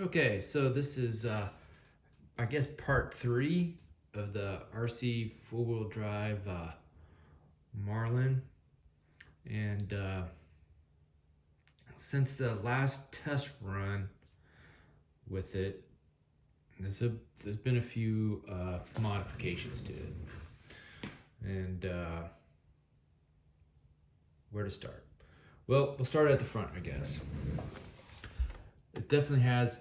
Okay, so this is, I guess, part 3 of the RC four-wheel drive Marlin. And since the last test run with it, there's been a few modifications to it. And where to start? Well, we'll start at the front, I guess. It definitely has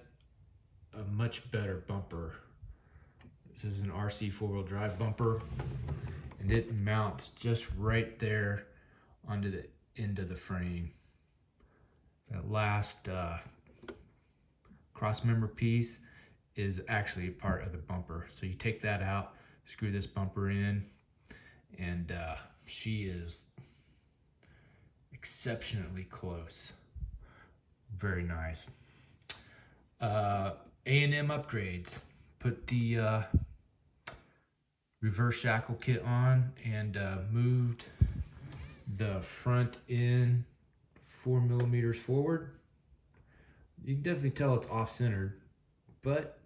a much better bumper. This is an RC four-wheel drive bumper, and it mounts just right there onto the end of the frame. That last cross member piece is actually a part of the bumper. So you take that out, screw this bumper in, and she is exceptionally close. Very nice. A&M upgrades. Put the reverse shackle kit on and moved the front end 4 millimeters forward. You can definitely tell it's off-centered, but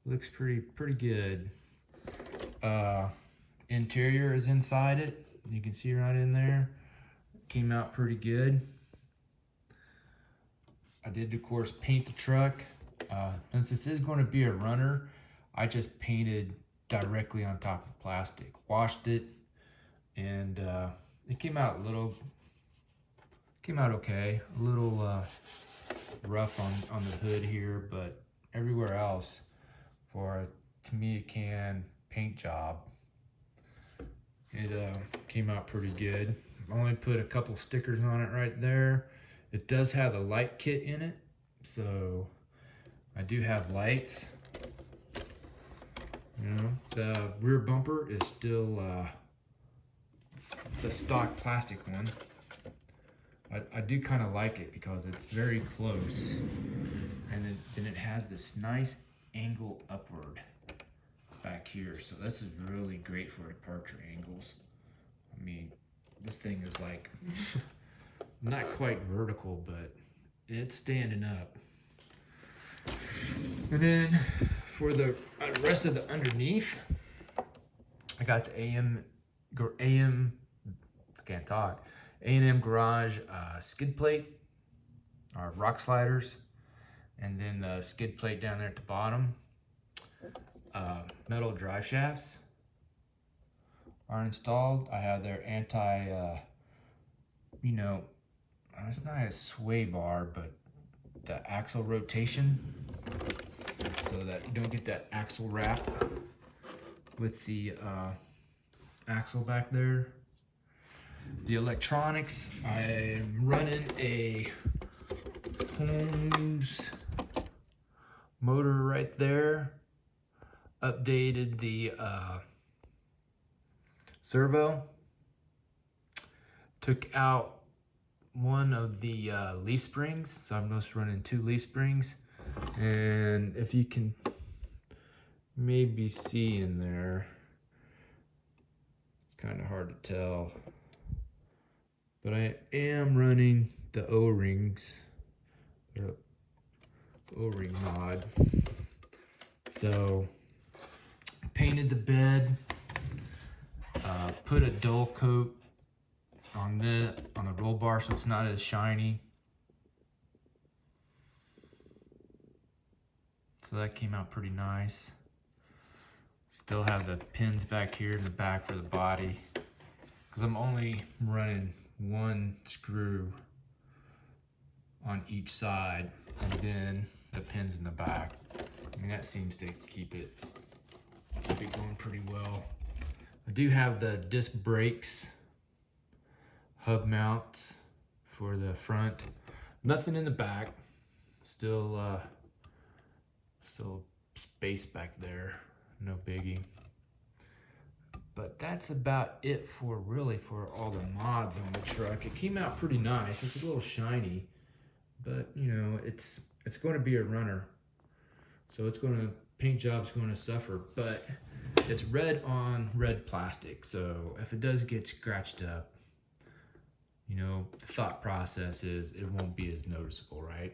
looks pretty good. Interior is inside it. You can see right in there. Came out pretty good. I did, of course, paint the truck. Since this is going to be a runner, I just painted directly on top of the plastic. Washed it, and it came out okay. A little rough on the hood here, but everywhere else, for to me, a can paint job, it came out pretty good. I only put a couple stickers on it right there. It does have a light kit in it, so I do have lights. You know, the rear bumper is still the stock plastic one. I do kind of like it because it's very close, and then it has this nice angle upward back here. So this is really great for departure angles. I mean, this thing is like not quite vertical, but it's standing up. And then for the rest of the underneath, I got the A&M Garage skid plate, or rock sliders, and then the skid plate down there at the bottom. Metal drive shafts are installed. I have their it's not a sway bar, but the axle rotation, so that you don't get that axle wrap with the axle back there. The electronics, I'm running a Holmes motor right there. Updated the servo. Took out one of the leaf springs, so I'm just running 2 leaf springs. And if you can maybe see in there, it's kind of hard to tell, but I am running the O-rings, the O-ring mod. So painted the bed, put a dull coat on the roll bar so it's not as shiny. So that came out pretty nice. Still have the pins back here in the back for the body, because I'm only running 1 screw on each side, and then the pins in the back. I mean, that seems to keep it going pretty well. I do have the disc brakes hub mount for the front. Nothing in the back. Still space back there. No biggie. But that's about it for all the mods on the truck. It came out pretty nice. It's a little shiny, but you know, it's going to be a runner, so paint job's going to suffer. But it's red on red plastic, so if it does get scratched up, you know, the thought process is it won't be as noticeable, right?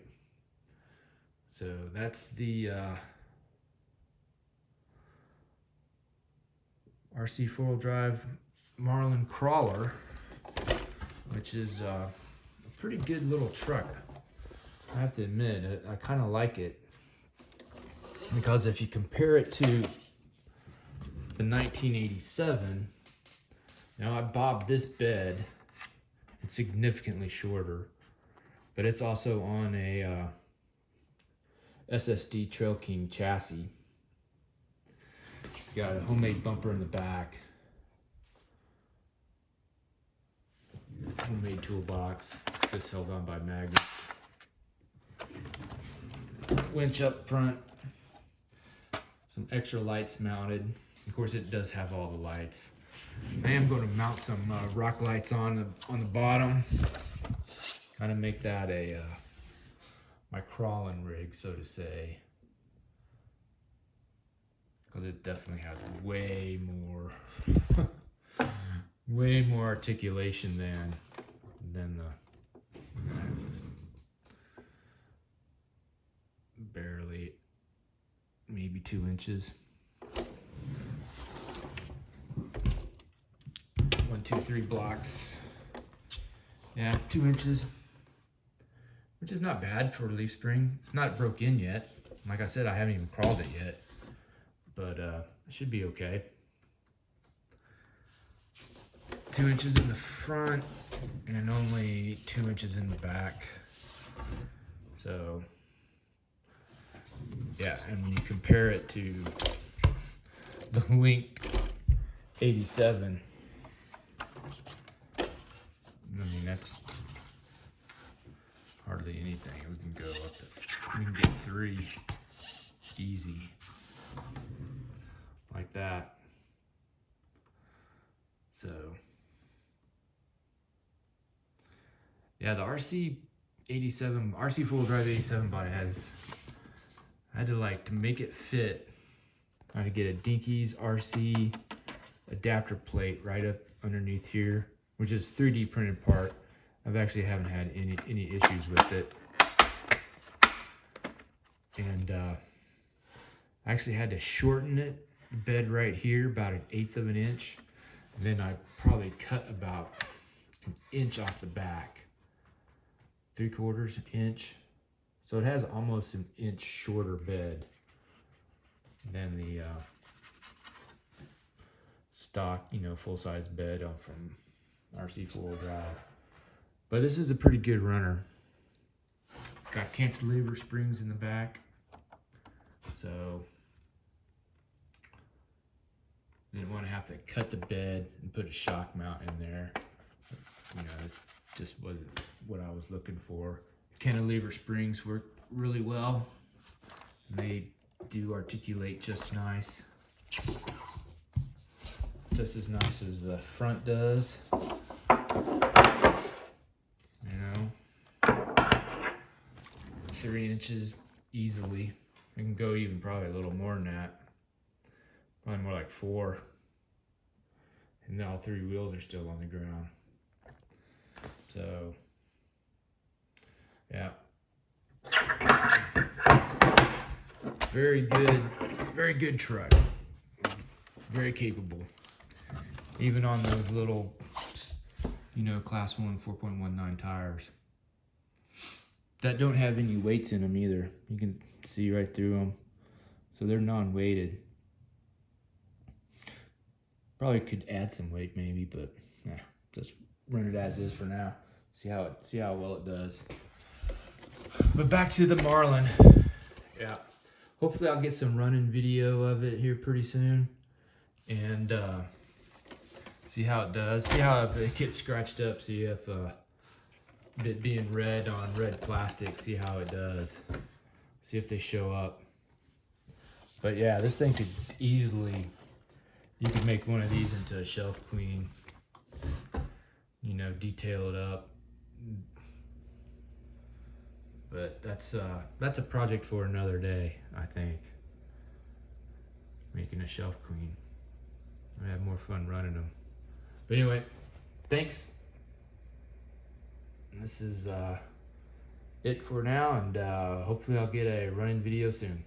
So that's the RC4WD Marlin crawler, which is a pretty good little truck. I have to admit, I kind of like it, because if you compare it to the 1987, now I bobbed this bed. It's significantly shorter, but it's also on a SSD Trail King chassis. It's got a homemade bumper in the back, homemade toolbox, just held on by magnets, winch up front, some extra lights mounted. Of course, it does have all the lights. I am going to mount some rock lights on the bottom, kind of make that a my crawling rig, so to say, because it definitely has way more articulation than the just barely, maybe 2 inches. 1, 2, 3 blocks. Yeah, 2 inches, which is not bad for a leaf spring. It's not broke in yet. Like I said, I haven't even crawled it yet, but it should be okay. 2 inches in the front and only 2 inches in the back. So yeah, and when you compare it to the Link 87, I mean, that's hardly anything. We can go up to, we can get 3 easy, like that. So yeah, the RC4WD 87 body I had to, like, to make it fit, I had to get a Dinky's RC adapter plate right up underneath here, which is 3D printed part. I've actually haven't had any issues with it. And I actually had to shorten it, the bed right here, about 1/8 of an inch. And then I probably cut about 1 inch off the back, 3/4 inch. So it has almost 1 inch shorter bed than the stock, full-size bed from RC4WD. But this is a pretty good runner. It's got cantilever springs in the back, so didn't want to have to cut the bed and put a shock mount in there. It just wasn't what I was looking for. Cantilever springs work really well. They do articulate just nice. Just as nice as the front does. 3 inches easily. I can go even probably a little more than that. Probably more like 4. And now all 3 wheels are still on the ground. So yeah, very good truck, very capable, even on those little class 1 4.19 tires that don't have any weights in them either. You can see right through them, so they're non-weighted. Probably could add some weight maybe, but yeah, just run it as is for now. See how well it does. But back to the Marlin. Yeah, hopefully I'll get some running video of it here pretty soon, and see how it does. See how if it gets scratched up. See if it being red on red plastic. See how it does. See if they show up. But yeah, this thing could easily. You could make one of these into a shelf queen. Detail it up. But that's a project for another day, I think. Making a shelf queen. I have more fun running them. But anyway, thanks. This is it for now, and hopefully I'll get a running video soon.